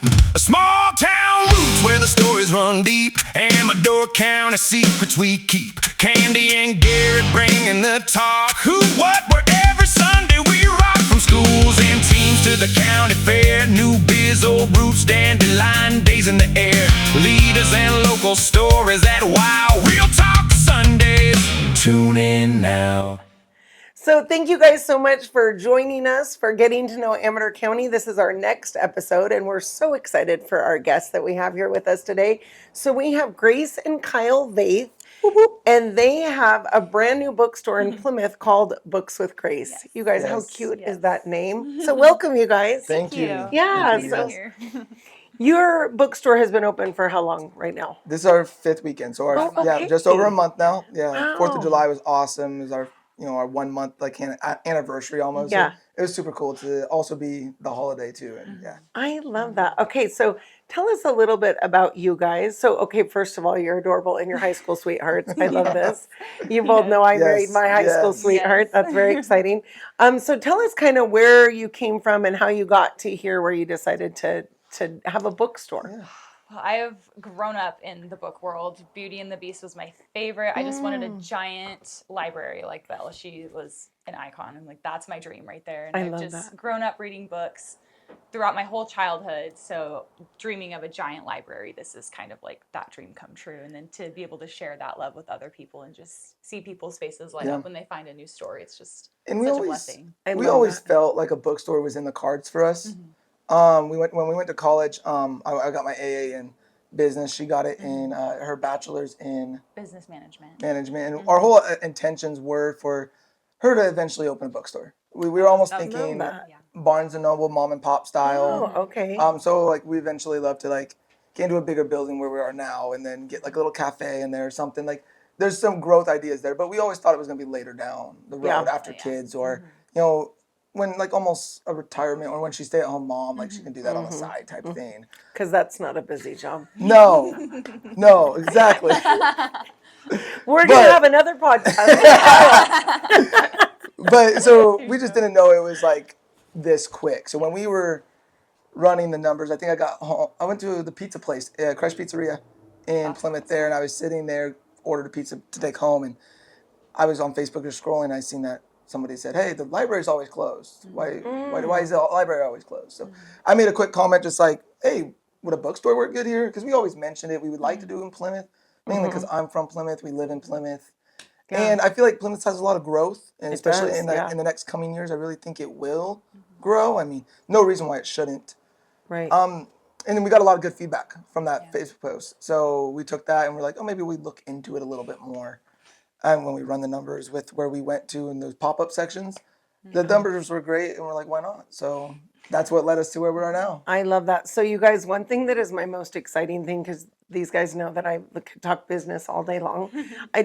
A small town roots where the stories run deep. Amador County secrets we keep. Kandi and Garrett bringing the talk. Who, what, where every Sunday we rock. From schools and teams to the county fair. New biz, old roots, dandelion days in the air. Leaders and local stories that wow. Real talk Sundays. Tune in now. So thank you guys so much for joining us for Getting to Know Amador County. This is our next episode, and we're so excited for our guests that we have here with us today. So we have Grace and Kyle Vaith, and they have a brand new bookstore in Plymouth called Books with Grace. Yes. You guys, how Yes. cute is that name? So welcome, you guys. Thank you. Yeah, Thank you, so- guys. Here. Your bookstore has been open for how long right now? This is our 5th weekend, so Oh, okay. just over a month now. Yeah, Wow. 4th of July was awesome. It was our our 1 month anniversary almost. Yeah. So it was super cool to also be the holiday too, and yeah. I love that. Okay, so tell us a little bit about you guys. So, okay, first of all, you're adorable and you're high school sweethearts. I love this. You both know I married Yes, my high school yes. sweetheart. Yes. That's very exciting. So tell us kind of where you came from and how you got to here where you decided to have a bookstore. Yeah. Well, I have grown up in the book world. Beauty and the Beast was my favorite. I just wanted a giant library like Belle. She was an icon, and like that's my dream right there. And I I've love just that. grown up reading books throughout my whole childhood. So dreaming of a giant library, this is kind of like that dream come true. And then to be able to share that love with other people and just see people's faces light Yeah. up when they find a new story, it's just And we such a always blessing. I we love always that. felt like a bookstore was in the cards for us. When we went to college. I got my AA in business. She got it in her bachelor's in Business management. management, and our whole intentions were for her to eventually open a bookstore. We were almost That's thinking that. Yeah. Barnes and Noble mom and pop style. Oh, okay. So like we eventually love to like get into a bigger building where we are now, and then get like a little cafe in there or something. Like there's some growth ideas there, but we always thought it was gonna be later down the road Yeah. after Oh, yeah. kids, or when like almost a retirement, or when she's stay at home mom, like she can do that on the side type thing. Because that's not a busy job. No, no, exactly. We're going But- to have another podcast. But so we just didn't know it was like this quick. So when we were running the numbers, I think I got home. I went to the pizza place, Crush Pizzeria in Plymouth there, and I was sitting there, ordered a pizza to take home, and I was on Facebook just scrolling. And I seen that somebody said, "Hey, the library's always closed. Why is the library always closed?" So I made a quick comment, just like, "Hey, would a bookstore work good here?" Because we always mentioned it. We would like to do it in Plymouth, mainly because I'm from Plymouth. We live in Plymouth. And I feel like Plymouth has a lot of growth, and especially does, in the next coming years, I really think it will grow. I mean, no reason why it shouldn't. Right. And then we got a lot of good feedback from that Facebook post, so we took that and we're like, oh, maybe we look into it a little bit more. And when we run the numbers with where we went to in those pop-up sections, the numbers were great, and we're like, why not? So that's what led us to where we are now. I love that. So you guys, one thing that is my most exciting thing, because these guys know that I talk business all day long.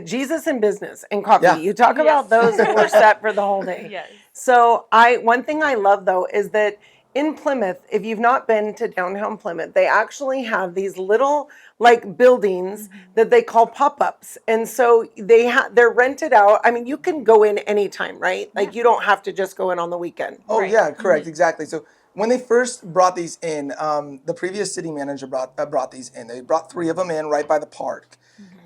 Jesus and business and coffee. Yeah. You talk about those and we're set for the whole day. Yes. So one thing I love though is that in Plymouth, if you've not been to downtown Plymouth, they actually have these little like buildings that they call pop-ups. And so they're rented out. I mean, you can go in anytime, right? Like you don't have to just go in on the weekend. Oh Right. yeah, correct, exactly. So when they first brought these in, the previous city manager brought these in. They brought 3 of them in right by the park,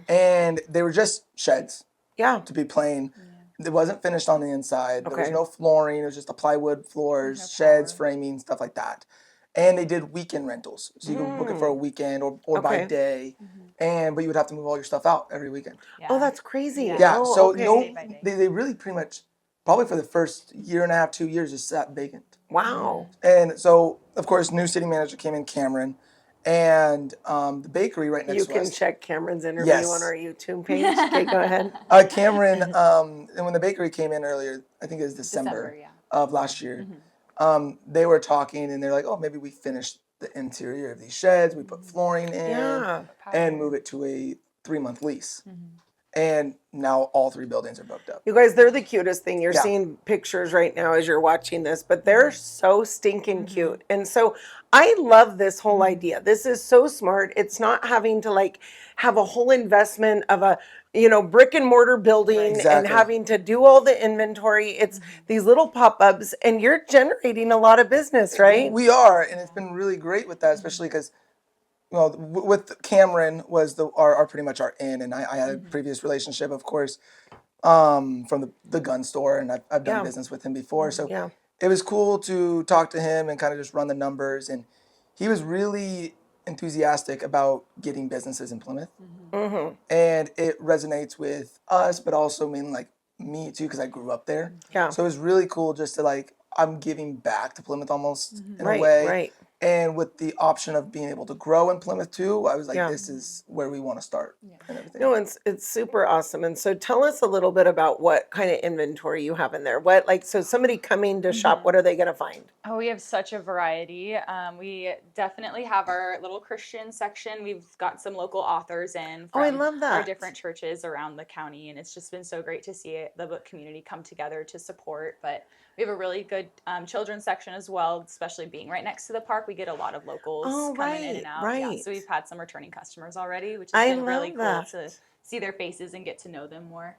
and they were just sheds, Yeah. to be plain. It wasn't finished on the inside. There was Okay. no flooring. It was just a plywood floors, sheds, framing, stuff like that. And they did weekend rentals, so you could book it for a weekend or by Okay. day, but you would have to move all your stuff out every weekend. Oh, that's crazy. Yeah, Oh, so okay. Day by day. they really pretty much, probably for the first year and a half, 2 years, just sat vacant. Wow. And so, of course, new city manager came in, Cameron, and the bakery right next You to can us. check Cameron's interview Yes. on our YouTube page. Okay, go ahead. Cameron, and when the bakery came in earlier, I think it was December, December, yeah. of last year, they were talking, and they're like, oh, maybe we finished the interior of these sheds, we put flooring in, Yeah. and move it to a 3-month lease. And now all 3 buildings are booked up. You guys, they're the cutest thing. You're Yeah. seeing pictures right now as you're watching this, but they're so stinking cute. And so I love this whole idea. This is so smart. It's not having to like have a whole investment of brick and mortar building and Exactly. having to do all the inventory. It's these little pop-ups, and you're generating a lot of business, right? We are, and it's been really great with that, especially because with Cameron was our pretty much our in, and I had a previous relationship, of course, from the gun store, and I've done Yeah. business with him before, so Yeah. it was cool to talk to him and kind of just run the numbers, and he was really enthusiastic about getting businesses in Plymouth, Mm-hmm. and it resonates with us, but also like me too, because I grew up there. Yeah. So it was really cool just to I'm giving back to Plymouth almost in a Right, way. right. And with the option of being able to grow in Plymouth too, I was like, Yeah. this is where we want to start and everything. No, it's super awesome. And so tell us a little bit about what kind of inventory you have in there. So somebody coming to shop, what are they going to find? Oh, we have such a variety. We definitely have our little Christian section. We've got some local authors in Oh, I from love our that. different churches around the county, and it's just been so great to see the book community come together to support. But we have a really good children's section as well, especially being right next to the park. We get a lot of locals Oh, coming in right, and out. right. Yeah, so we've had some returning customers already, which has I been really love cool that. to see their faces and get to know them more.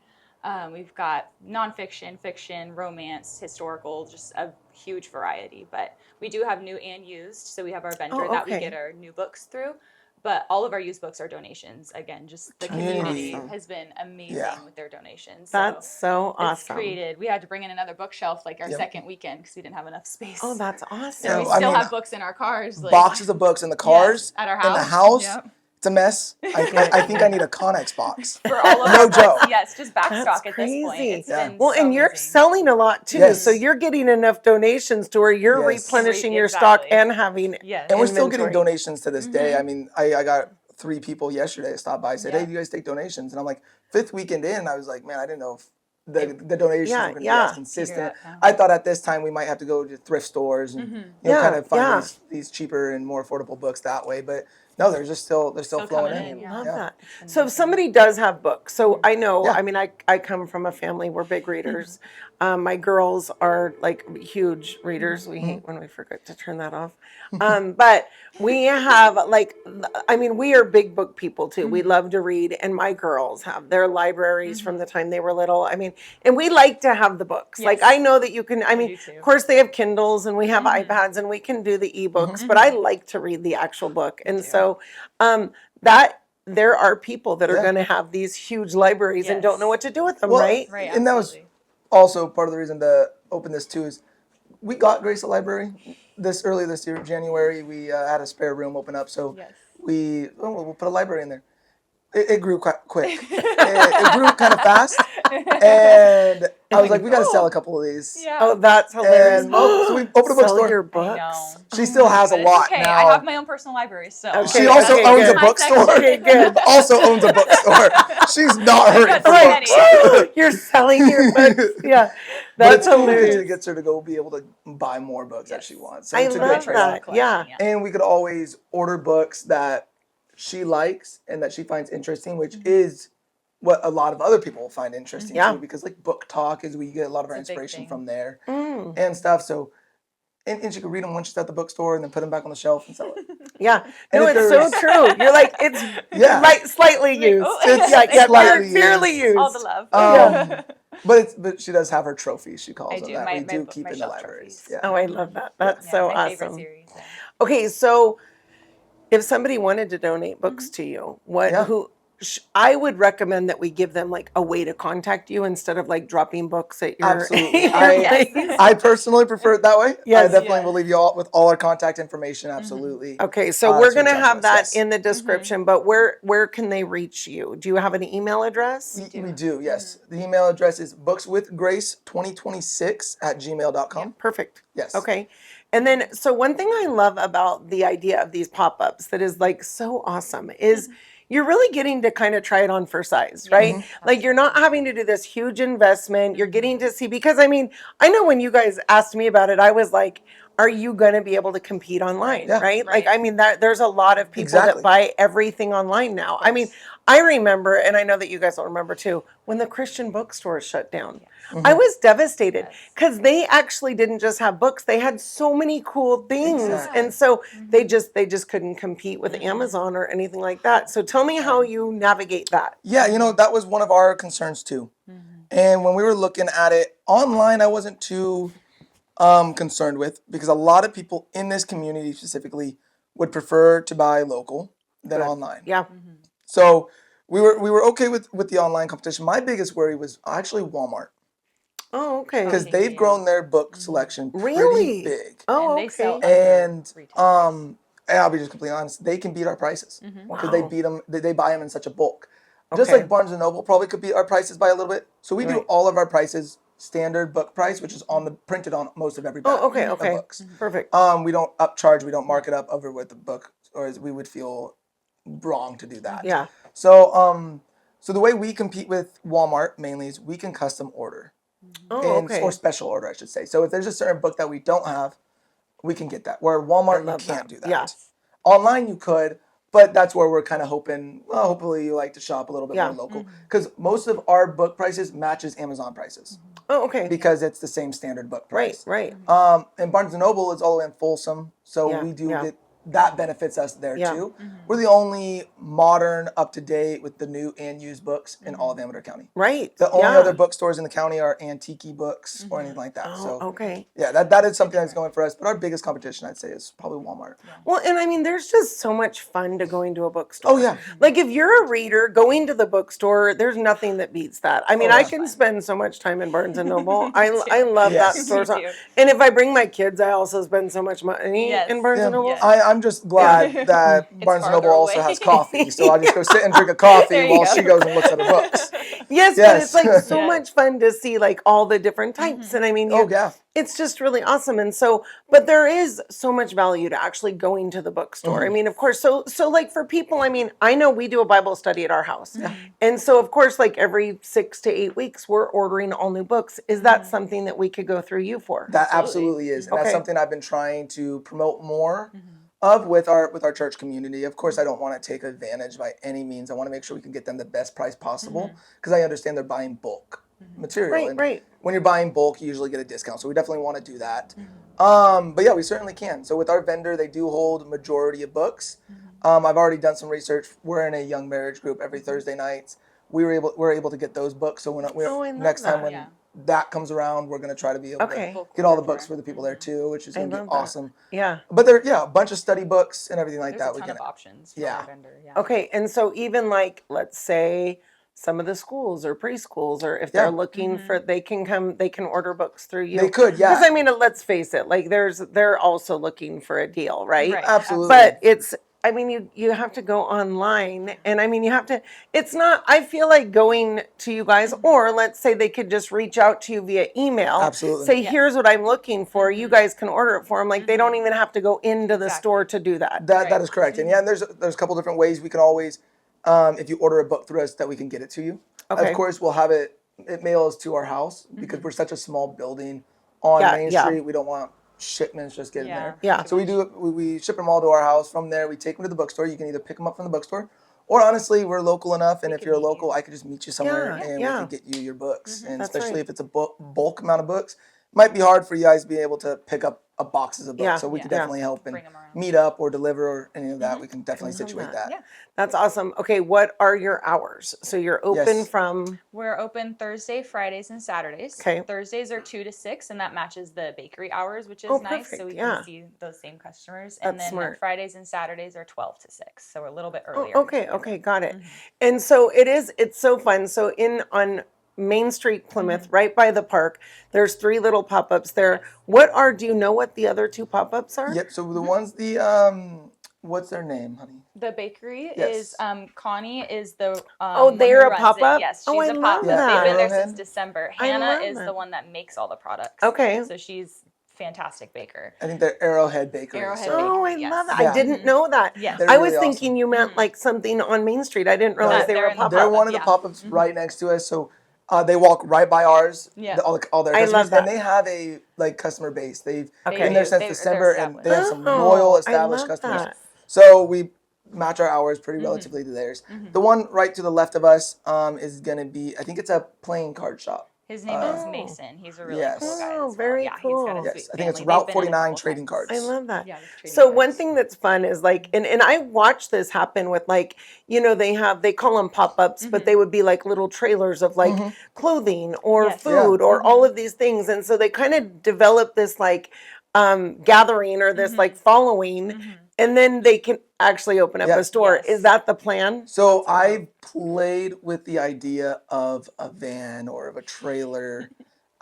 We've got nonfiction, fiction, romance, historical, just a huge variety. But we do have new and used. So we have our vendor Oh, that we okay. get our new books through. But all of our used books are donations. Again, just the community Awesome. has been amazing Yeah. with their donations. That's so it's awesome. created. We had to bring in another bookshelf like our Yep. second weekend because we didn't have enough space. Oh, that's and awesome. Yeah, we I still mean, have books in our cars. Like, Boxes of books in the cars, at our in the house. house. Yep. It's a mess. I think I need a Connex box. For all of No our joke. books, yes, just That's backstock at this point. crazy. It's Yeah. been Well, so and you're amazing. selling a lot too. Yes. So you're getting enough donations to where you're Yes. replenishing your stock Exactly. and having Yes. And we're still getting inventory. donations to this day. I mean, I got 3 people yesterday that stopped by and said, Yeah. hey, do you guys take donations? And I'm like, 5th weekend in, I was like, man, I didn't know if the donations Yeah, were going to yeah. be as consistent. Figure out I thought at this time we might have to go to thrift stores and Yeah, kind of find yeah. these cheaper and more affordable books that way. But no, they're still flowing coming in. in, I love Yeah. that. So if somebody does have books, so I know, Yeah. I mean, I come from a family, we're big readers. My girls are like huge readers. We hate when we forget to turn that off. But we have we are big book people too. We love to read, and my girls have their libraries from the time they were little. I mean, and we like to have the books. Like Yes. I know that you can, I mean, do too. of course they have Kindles and we have iPads and we can do the ebooks, but I like to read the actual book. And so that there are people that are Yeah. going to have these huge libraries and don't know Yes. what to do with them, Well, right? Right, And that was absolutely. also part of the reason to open this too is we got Grace a library early this year, January. We had a spare room open up, so Yes. we'll put a library in there. It grew quite quick. It grew kind of fast, and I was like, we got to sell a couple of these. Yeah. Oh, that's hilarious. And so we opened a Sell bookstore. your I books. know. She still has a But it's lot okay. now. I have my own personal library, so Okay, She also okay, owns good. a My bookstore. section. Okay, good. Also owns a bookstore. She's not hurting got for so books. many. You're selling your books. Yeah. But That's it's cool because hilarious. it gets her to go be able to buy more books that Yes. she wants. So I it's a good love trade-off. that. Yeah. And we could always order books that she likes and that she finds interesting, which is what a lot of other people find interesting Yeah. too, because like Book Talk is we get a lot of our It's a big inspiration thing. from there Mm. and stuff. So, and she could read them once she's at the bookstore and then put them back on the shelf and sell it. Yeah. And No, if it's so there's- true. You're like, it's Yeah. slightly used. Oh. It's yeah, slightly fairly used. used. All the love. But she does have her trophies. She calls I them do. that My- we my do book- keep my in the shelf libraries. trophies. Yeah. Oh, I love that. That's Yeah, so my awesome. favorite series. Yeah. Okay, so if somebody wanted to donate books to you, Yeah. I would recommend that we give them like a way to contact you instead of like dropping books at your Absolutely. your Yes. place. I personally prefer it that way. Yes. I definitely Yeah. will leave you all with all our contact information. Absolutely. Okay, so to we're gonna reach out to have us, that yes. in the description, but where can they reach you? Do you have an email address? We do, yes. The email address is bookswithgrace2026@gmail.com. Perfect. Yes. Okay. And then, so one thing I love about the idea of these pop-ups that is like so awesome is you're really getting to kind of try it on for size, right? Like you're not having to do this huge investment. You're getting to see, because I mean, I know when you guys asked me about it, I was like, are you going to be able to compete online, Yeah. right? Right. Like, I mean, there's a lot of people Exactly. that buy everything online now. I mean, course. I remember, and I know that you guys will remember too, when the Christian bookstores shut down. Mm-hmm. I was devastated Yes. because they actually didn't just have books; they had so many cool things, Exactly. and so they just couldn't compete with Amazon or anything like that. So tell me how you navigate that. Yeah, that was one of our concerns too. And when we were looking at it online, I wasn't too concerned with, because a lot of people in this community specifically would prefer to buy local than Good. online. Yeah. So we were okay with the online competition. My biggest worry was actually Walmart, Oh, okay. because Okay, they've yeah. grown their book selection pretty Really? big. Oh, And they sell okay. And retail price. and I'll be just completely honest, they can beat our prices because they Wow. beat them. They buy them in such a bulk. Just Okay. like Barnes and Noble probably could beat our prices by a little bit. So we do Right. all of our prices standard book price, which is printed on most of every back Oh, okay. of Okay. books. Perfect. We don't upcharge. We don't mark it up over with the book, or as we would feel wrong to do that. Yeah. So the way we compete with Walmart mainly is we can custom order, Oh, and okay. or special order, I should say. So if there's a certain book that we don't have, we can get that. Where Walmart, you love can't that. do that. Yeah. Online, you could, but that's where we're kind of hoping. Well, hopefully, you like to shop a little bit Yeah. more local, because most of our book prices matches Amazon prices Oh, okay. because it's the same standard book Right. price. Right. And Barnes and Noble is all the way in Folsom, so Yeah, we do yeah. get that benefits us there Yeah. too. We're the only modern, up to date with the new and used books in all of Amador County. Right. The only Yeah. other bookstores in the county are antique books or anything like that. Oh, So okay. yeah, that is something that's going for us. But our biggest competition, I'd say, is probably Walmart. Well, and I mean, there's just so much fun to going to a bookstore. Oh yeah. Like if you're a reader, going to the bookstore, there's nothing that beats that. I mean, Oh, I yeah. can spend so much time in Barnes and Noble. I love Yes. that store. Me too. And if I bring my kids, I also spend so much money Yes. in Barnes and Yeah. Noble. Yes. I'm just glad that Barnes and Noble farther also away. has coffee, so I just go sit and drink a coffee There you while go. she goes and looks at her books. Yes, but Yes. it's like so Yes. much fun to see like all the different types. And I mean, Oh yeah. it's just really awesome. And so, but there is so much value to actually going to the bookstore. I mean, of course, so like for people, I mean, I know we do a Bible study at our house. And so of course, like every 6 to 8 weeks, we're ordering all new books. Is that something that we could go through you for? That absolutely is, and that's Okay. something I've been trying to promote more of with our church community. Of course, I don't want to take advantage by any means. I want to make sure we can get them the best price possible, because I understand they're buying bulk material. Right, and right. when you're buying bulk, you usually get a discount. So we definitely want to do that. But yeah, we certainly can. So with our vendor, they do hold majority of books. I've already done some research. We're in a young marriage group every Thursday nights. We're able to get those books. So when Oh, I love next time that. when Yeah. that comes around, we're gonna try to be able Okay. to get all the books for the people there too, which is I gonna be love that. awesome. Yeah. But there, a bunch of study books and everything like There's that. a We ton can. of options for Yeah. our vendor. Yeah. Okay. And so even like, let's say some of the schools or preschools, or if they're Yeah. looking for, they can order books through you. They could, yeah. Because I mean, let's face it, like they're also looking for a deal, right? Right. Absolutely. But it's, I mean, you have to go online, and I mean, you have to, it's not, I feel like going to you guys, or let's say they could just reach out to you via email. Absolutely. Say, here's what I'm looking for. You guys can order it for them. Like, they don't even have to go into the Exactly. store to do that. That is correct. And yeah, and there's a couple different ways we can always, if you order a book through us, that we can get it to you. Okay. Of course, we'll have it mails to our house, because we're such a small building on Yeah, Main yeah. Street. We don't want shipments just getting Yeah. there. Yeah. So we ship them all to our house. From there, we take them to the bookstore. You can either pick them up from the bookstore, or honestly, we're local enough, and if can you're meet you. local, I could just meet you somewhere, Yeah, and yeah. we can get you your books. And That's especially right. if it's a bulk amount of books, it might be hard for you guys to be able to pick up boxes of books. Yeah, So we can yeah. definitely help and Bring 'em around. meet up or deliver or any of that. We can definitely situate that. Yeah. That's awesome. Okay, what are your hours? So you're open Yes. from, We're open Thursday, Fridays, and Saturdays. Okay. Thursdays are 2 to 6, and that matches the bakery hours, which is Oh, nice. perfect, So we yeah. can see those same customers. And That's then smart. Fridays and Saturdays are 12 to 6. So we're a little bit earlier. oh, okay, okay, got it. And so it's so fun. So on Main Street, Plymouth, right by the park, there's 3 little pop-ups there. Do you know what the other 2 pop-ups are? Yep. So the ones what's their name, honey? The bakery Yes. is Connie is the Oh, one they're who a runs it. pop-up? Yes, Oh, she's I a love pop-up. that. They've been there Arrowhead? since December. I Hannah love is that. the one that makes all the products. Okay. So she's fantastic baker. I think they're Arrowhead Bakery. Arrowhead so- Oh, I Bakery, yes. love that. Yeah. I didn't know that. Yes. They're I was really thinking awesome. you meant like something on Main Street. I didn't realize they they're were a in the pop-up. They're one of the Yeah. pop-ups right next to us. So They walk right by ours. Yeah. All their I customers, love that. and they have a customer base. They've Okay. been there do. since They're December, and they have some loyal I established love customers. that. So we match our hours pretty relatively to theirs. The one right to the left of us is gonna be, I think it's a playing card shop. His name is Mason. He's a really yes. cool guy. Oh, as very well. Yeah, he's got a cool. sweet Yes, I think it's family. Route They've been in it 49 full trading time. cards. I love that. Yeah, with trading So one cards. thing that's fun is like, and I watch this happen with like, they call them pop-ups, but they would be like little trailers of like clothing or Yes. food or all of these things. And so they kind of develop this like gathering or this like following, and then they can actually open up a store. Yes. Is that the plan? So I played with the idea of a van or of a trailer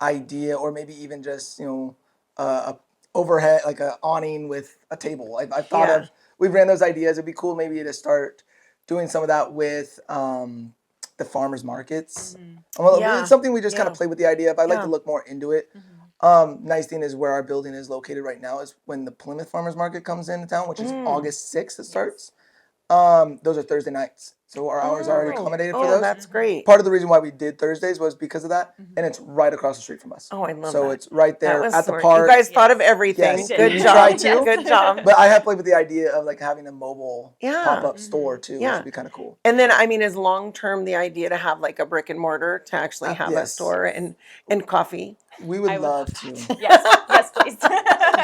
idea, or maybe even just a overhead, like a awning with a table. I thought Yeah. of, we ran those ideas. It'd be cool maybe to start doing some of that with the farmers markets. Yeah. It's something we just kind Yeah. of play with the idea of. I'd like Yeah. to look more into it. Nice thing is where our building is located right now is when the Plymouth Farmers Market comes into town, which is August 6th it starts. Those are Thursday nights. So our hours are already accommodated for those. That's great. Part of the reason why we did Thursdays was because of that, and it's right across the street from us. Oh, I love so that. it's right there That was at the smart. park. You guys thought of everything. Yes, Good we job. tried to. Good job. But I have played with the idea of like having a mobile Yeah. pop-up store too, Yeah. which would be kind of cool. And then, I mean, is long term the idea to have like a brick and mortar to actually have a yes. store and coffee? We would I would love love to. yes, please.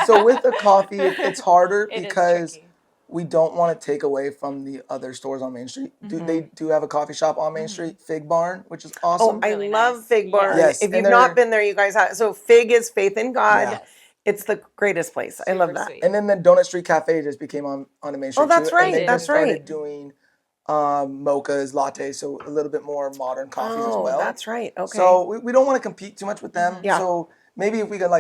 So with the coffee, it's harder It is because tricky. we don't want to take away from the other stores on Main Street. They do have a coffee shop on Main Street, Fig Barn, which is awesome. Oh, I Really love nice. Fig Barn. Yes, If and you've they're- not been there, you guys have. So Fig is faith in God. Yeah. It's the greatest place. I love Super that. sweet. And then the Donut Street Cafe just became on the Main Street. that's too, right, And they that's just started right. doing mochas, lattes, so a little bit more modern coffees as well. That's right. Okay. So we don't want to compete too much with them. Yeah. So maybe if we could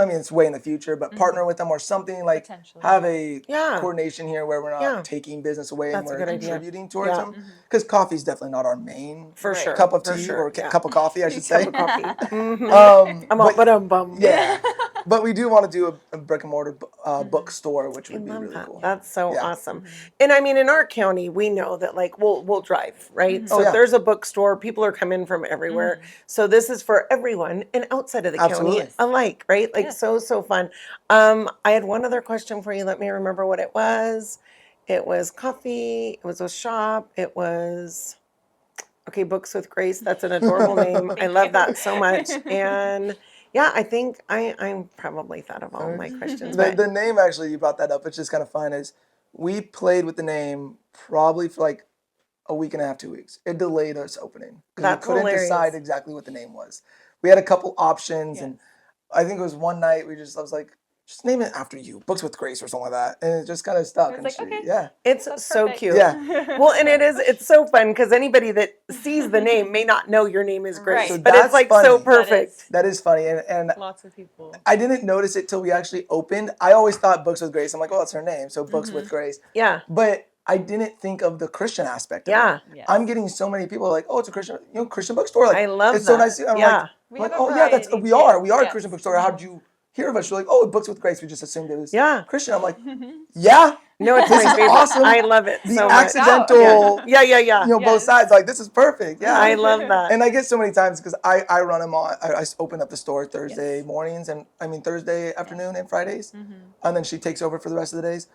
it's way in the future, but partner with them or something, like Potentially. have a Yeah. coordination here where we're not Yeah. taking business away That's a and we're good idea. contributing towards Yeah. them. Because coffee is definitely not our main For sure. cup of For tea sure. or Yeah. cup of coffee, I should say. Cup of coffee. Mhm. I'm all but- bum. Yeah. But we do want to do a brick and mortar bookstore, which would be Love really that. cool. That's so Yeah. awesome. And I mean, in our county, we know that like we'll drive, right? So Oh, if yeah. there's a bookstore, people are coming from everywhere. So this is for everyone and outside of the Absolutely. county alike, right? Like Yes. so fun. I had one other question for you. Let me remember what it was. It was coffee. It was a shop. It was okay. Books with Grace. That's an adorable name. I love that so much. And yeah, I think I probably thought of all my questions. But The name, actually, you brought that up, which is kind of fun, is we played with the name probably for like a week and a half, 2 weeks. It delayed us opening because That's we couldn't hilarious. decide exactly what the name was. We had a couple options, and I think it was one night I was like, just name it after you, Books with Grace or something like that, and it just kind of stuck. It's like, okay. Yeah, it's That's so perfect. cute. yeah. Well, and it's so fun because anybody that sees the name may not know your name is Grace, Right. So but it's that's like funny. so That perfect. That is funny, and Lots of people. I didn't notice it till we actually opened. I always thought Books with Grace. I'm like, oh, that's her name, so Books with Grace. Yeah. But I didn't think of the Christian aspect of Yeah. it. Yes. I'm getting so many people like, oh, it's a Christian, Christian bookstore. Like, I love it's so that. nice. I'm Yeah. like, We like, have a oh yeah, variety, we too. are a Yes. Christian bookstore. How did you hear of us? You're like, oh, Books with Grace. We just assumed it was Yeah. Christian. I'm like, yeah, No, it's this my is favorite. awesome. I love it The so much. accidental, Yeah. both Yes. sides. Like, this is perfect. Yeah, I love that. And I get so many times because I run them on. I open up the store Thursday mornings and Thursday afternoon and Fridays, and then she takes over for the rest of the days.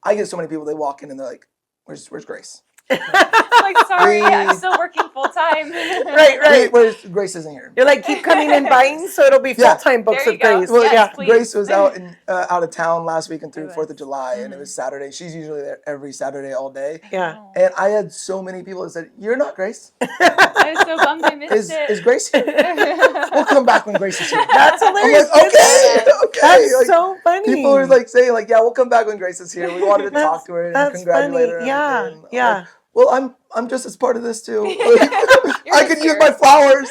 I get so many people. They walk in and they're like, "Where's Grace?" Like, sorry, I'm still working full time. Right. Where's Grace isn't here? You're like, keep coming and buying, so it'll be Yeah. full-time Books There you with go. Grace. Well, Yes, yeah. please. Grace was out of town last week and through It 4th of was. July, and it was Saturday. She's usually there every Saturday all day. Yeah. And I had so many people that said, "You're not Grace. I was so bummed I missed it. Is Grace here? We'll come back when Grace is here." That's I'm hilarious. like, okay. That's Like, so funny. people are like saying like, "Yeah, we'll come back when Grace is here." We wanted to talk to her and that's congratulate her. funny. and Yeah, everything. I'm yeah. like, well, I'm just as part of this too. You're I just could use here. my flowers.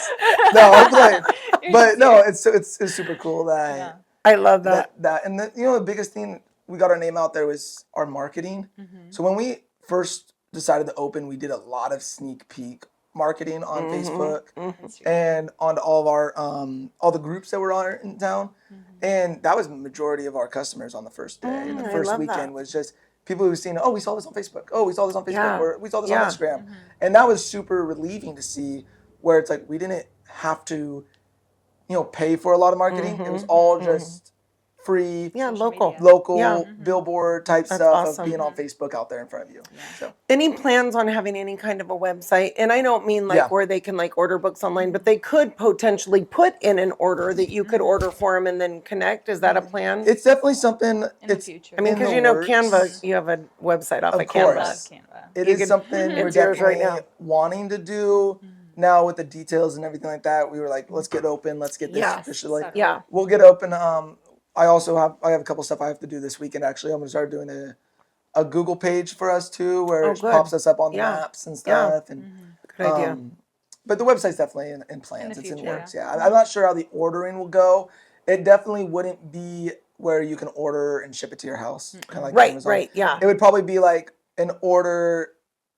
No, I'm playing. You're But just no, here. it's super cool that Yeah. I love that. and the biggest thing we got our name out there was our marketing. So when we first decided to open, we did a lot of sneak peek marketing on Facebook and onto all of our all the groups that were on in town, and that was the majority of our customers on the first day. And the I first love weekend that. was just people who've seen, oh, we saw this on Facebook. Oh, we saw this on Facebook, Yeah. or we saw this Yeah. on Instagram, and that was super relieving to see. where it's like we didn't have to, pay for a lot of marketing. It was all just free, local. billboard type That's stuff awesome. of being on Facebook out there in front of you. So Any plans on having any kind of a website? And I don't mean like where they can like order books online, but they could potentially put in an order that you could order for them and then connect. Is that a plan? it's definitely something. In the future. I mean, in because the works. Canva, you have a website off of Of Canva. course. Canva. It You is could- something we're it's yours right definitely now. wanting to do. Now with the details and everything like that, we were like, let's get open. Let's get this officially. So- Yeah. We'll get open. I have a couple stuff I have to do this weekend. Actually, I'm gonna start doing a Google page for us too, where it good. pops us up on the Yeah. maps and stuff. And Good idea. but the website's definitely in plans. the It's in future, works. Yeah, I'm not sure how the ordering will go. It definitely wouldn't be where you can order and ship it to your house, kind of like Right, Amazon. right, yeah. It would probably be like an order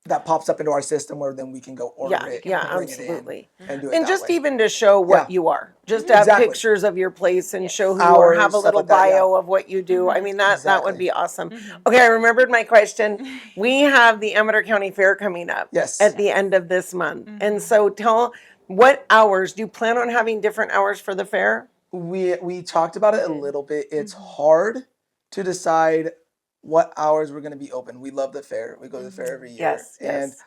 that pops up into our system where then we can go order Yeah, it. yeah, and bring it in absolutely. and do it And that just way. even to show what Yeah. you are, just to have Exactly. pictures of your place and show who you are, Hours, have a stuff little like that, bio of what you do. I mean, that would Exactly. be awesome. Okay, I remembered my question. We have the Amador County Fair coming up Yes. at the end of this month. And so what hours, do you plan on having different hours for the fair? We talked about it a little bit. It's hard to decide what hours we're going to be open. We love the fair. We go to the fair every year. Yes, And yes.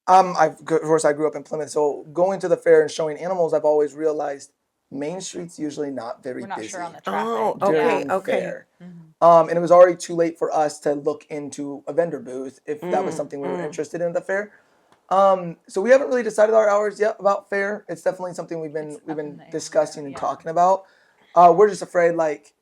of course, I grew up in Plymouth, so going to the fair and showing animals, I've always realized Main Street's usually not very We're not busy sure on the traffic. Oh, during okay. fair. And it was already too late for us to look into a vendor booth if that was something we were interested in at the fair. So we haven't really decided our hours yet about fair. It's definitely something we've It's up in been the air, discussing and yeah. talking about. We're just afraid like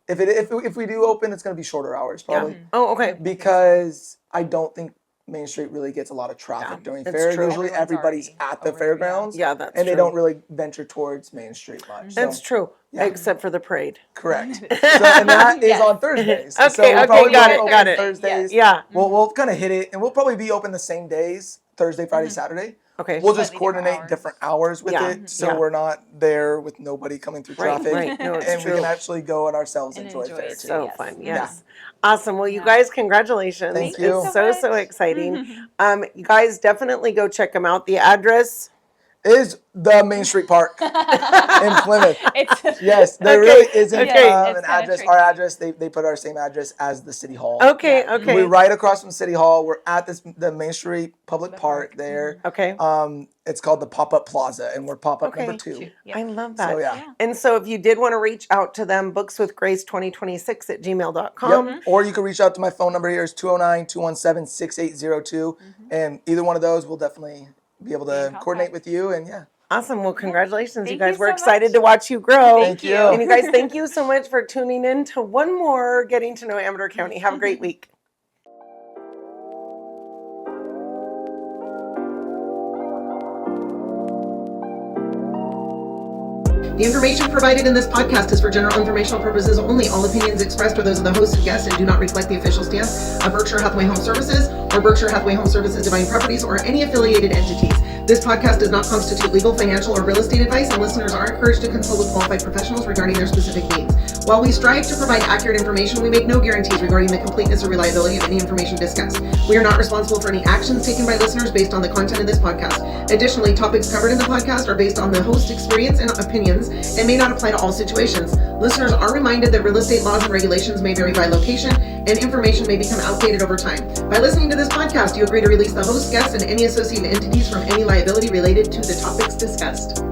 if we do open, it's going to be shorter hours probably Oh, okay. because I don't think Main Street really gets a lot of traffic during it's fair. true. Usually Everyone's everybody's already at the over there, yeah. fairgrounds. Yeah, that's and they true. don't really venture towards Main Street much. That's So, true, except for the parade. correct. So, and that is Yes. on Thursdays. Okay, so we'll okay, probably got be it, open got it. Thursdays. Yeah. We'll kind of hit it, and we'll probably be open the same days, Thursday, Friday, Saturday. Okay. We'll just Slightly different coordinate different hours with Yeah. it, so Yeah. we're not there with nobody coming through Right, traffic, right. No, it's and true. we can actually go and ourselves And enjoy enjoy fair it too. So Yes. fun. Yeah. Yes. Awesome. Well, you guys, congratulations. Thank you. It's Thanks so so much. exciting. You guys definitely go check them out. The address. Is the Main Street Park in Plymouth. It's Yes, there Okay, really isn't okay. It's an kinda address. tricky. Our address, they put our same address as the City Hall. Okay, Yeah. okay. We're right across from City Hall. We're at the Main Street Public Park there. Okay. It's called the Pop-Up Plaza, and we're pop-up Okay. number 2. Yeah. I love that. So yeah. And so if you did want to reach out to them, bookswithgrace2026@gmail.com. Yep. Or you can reach out to my phone number here is 209-217-6802. And either one of those will definitely be able to contact. coordinate with you. And yeah. Awesome. Well, congratulations, you Thank guys. you We're so excited much. to watch you grow. Thank you. And you guys, thank you so much for tuning in to one more Getting to Know Amador County. Have a great week. The information provided in this podcast is for general informational purposes only. All opinions expressed are those of the host and guest and do not reflect the official stance of Berkshire Hathaway Home Services or Berkshire Hathaway Home Services Divine Properties or any affiliated entities. This podcast does not constitute legal, financial, or real estate advice, and listeners are encouraged to consult with qualified professionals regarding their specific needs. While we strive to provide accurate information, we make no guarantees regarding the completeness or reliability of any information discussed. We are not responsible for any actions taken by listeners based on the content of this podcast. Additionally, topics covered in the podcast are based on the host's experience and opinions and may not apply to all situations. Listeners are reminded that real estate laws and regulations may vary by location, and information may become outdated over time. By listening to this podcast, you agree to release the host, guests, and any associated entities from any liability related to the topics discussed.